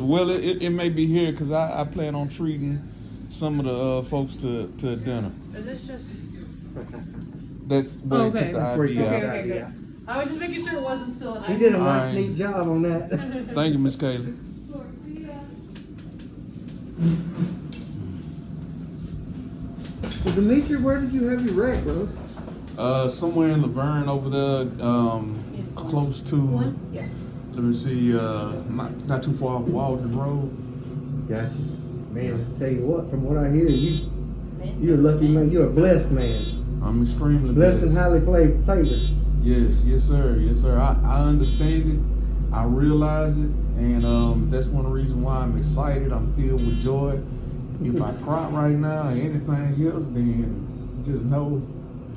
Well, it may be here because I plan on treating some of the folks to dinner. Is this just? That's where he took the That's where he idea took out. it. Okay, Yeah. I was just making sure it wasn't still an He ice did a cream. nice, Alright. neat job on that. Thank you, Miss Kaylee. So, Dimitri, where did you have your wreck, brother? Somewhere in Laverne over there, close to. Yeah. Let me see, not too far off Waldron Road. Gotcha. Man, I tell you what, from what I hear, you're a lucky man. You're a blessed man. I'm extremely Blessed and highly favored. Yes, sir. I understand it. I realize it, and that's one reason why I'm excited. I'm filled with joy. If I cry right now or anything else, then just know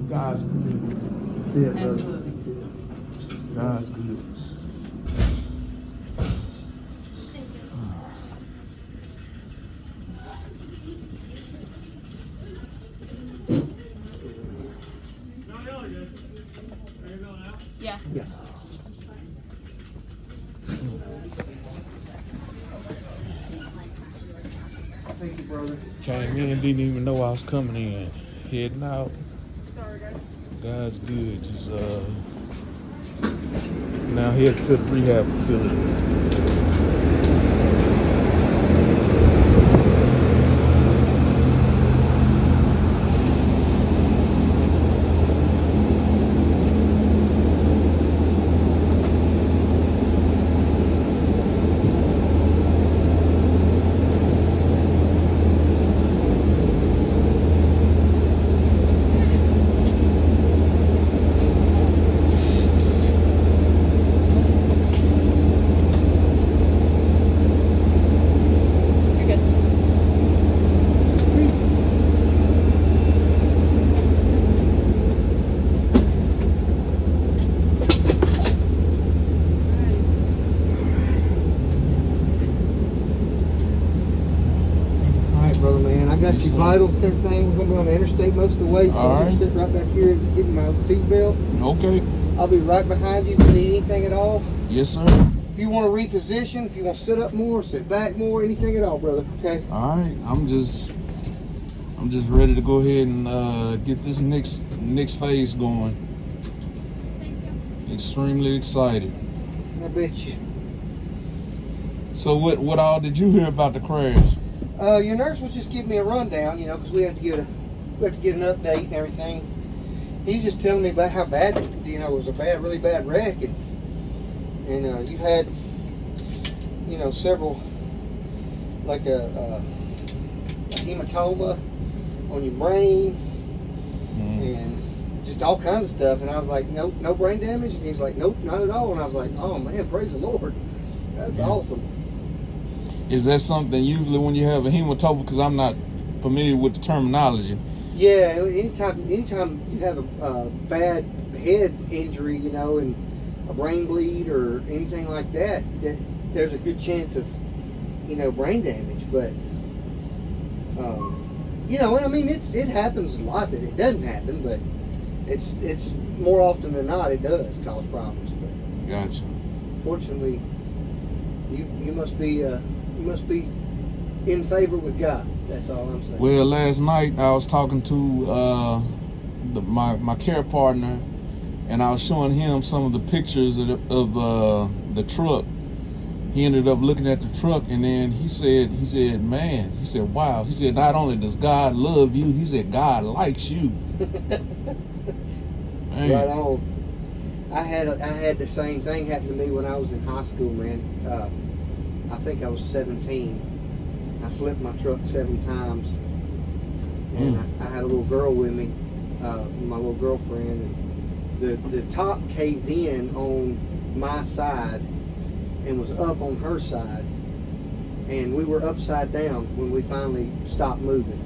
God's good. That's it, brother. Absolutely. That's it. God's good. Yeah. Yeah. Thank you, brother. Came in, didn't even know I was coming in. Heading out. Sorry, guys. God's good. Just now head to the rehab facility. You're good. All right, brother, man. I got your vitals and everything. We're gonna be on the interstate most of the way, so All I'm right. gonna sit right back here and get my seatbelt. Okay. I'll be right behind you if you need anything at all. Yes, sir. If you want to reposition, if you want to sit up more, sit back more, anything at all, brother. Okay. All right. I'm just ready to go ahead and get this next phase going. Extremely excited. I bet you. So what all did you hear about the crash? Your nurse was just giving me a rundown, you know, because we have to get an update and everything. He was just telling me about how bad, you know, it was a really bad wreck, and you had, you know, several, like a hematoma on your brain, and just all kinds of stuff. And I was like, nope, no brain damage. And he's like, nope, not at all. And I was like, oh man, praise the Lord, that's awesome. Is that something usually when you have a hematoma? Because I'm not familiar with the terminology. Yeah, anytime you have a bad head injury, you know, and a brain bleed or anything like that, there's a good chance of, you know, brain damage. But, you know, I mean, it happens a lot that it doesn't happen, but it's more often than not it does cause problems. But Gotcha. fortunately, you must be in favor with God. That's all I'm saying. Well, last night I was talking to my care partner, and I was showing him some of the pictures of the truck. He ended up looking at the truck, and then he said, man, he said, wow. He said, not only does God love you, he said, God likes you. Man. Right on. I had the same thing happen to me when I was in high school, man. I think I was 17. I flipped my truck 7 times, and I had a little girl with me, my little girlfriend, and the top caved in on my side and was up on her side, and we were upside down when we finally stopped moving,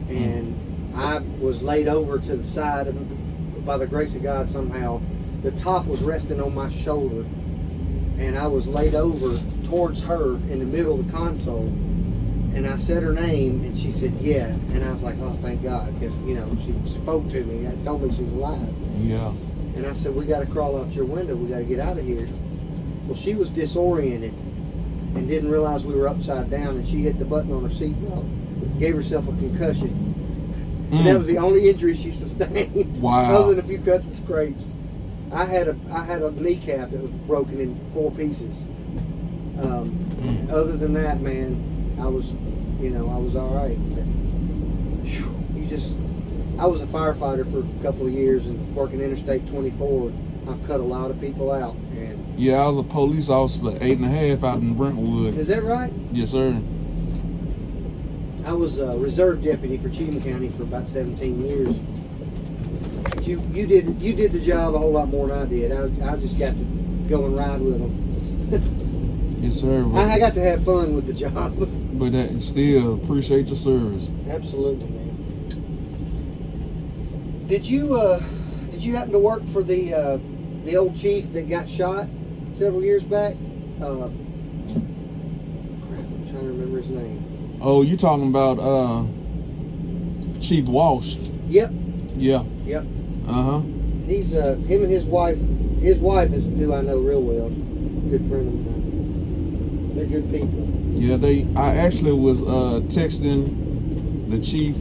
and I was laid over to the side, and by the grace of God somehow the top was resting on my shoulder, and I was laid over towards her in the middle of the console. And I said her name, and she said, yeah. And I was like, oh, thank God, because, you know, she spoke to me and told me she was alive. Yeah. And I said, we got to crawl out your window. We got to get out of here. Well, she was disoriented, and didn't realize we were upside down, and she hit the button on her seatbelt, gave herself a concussion. And that was the only injury she sustained. Wow. Other than a few cuts and scrapes. I had a kneecap that was broken in 4 pieces. Other than that, man, I was all right. But, I was a firefighter for a couple of years and working Interstate 24. I've cut a lot of people out. And Yeah, I was a police officer for 8.5 out in Brentwood. is that right? Yes, sir. I was a reserve deputy for Cheatham County for about 17 years. You did the job a whole lot more than I did. I just got to go and ride with them. Yes, sir. I got to have fun with the job. But that still appreciate your service. Absolutely, man. Did you happen to work for the old chief that got shot several years back? Crap, I'm trying to remember his name. Oh, you talking about Chief Walsh? Yep. Yeah. Yep. Uh-huh. He's him and his wife. His wife is who I know real well. Good friend of mine. They're good people. Yeah, I actually was texting the chief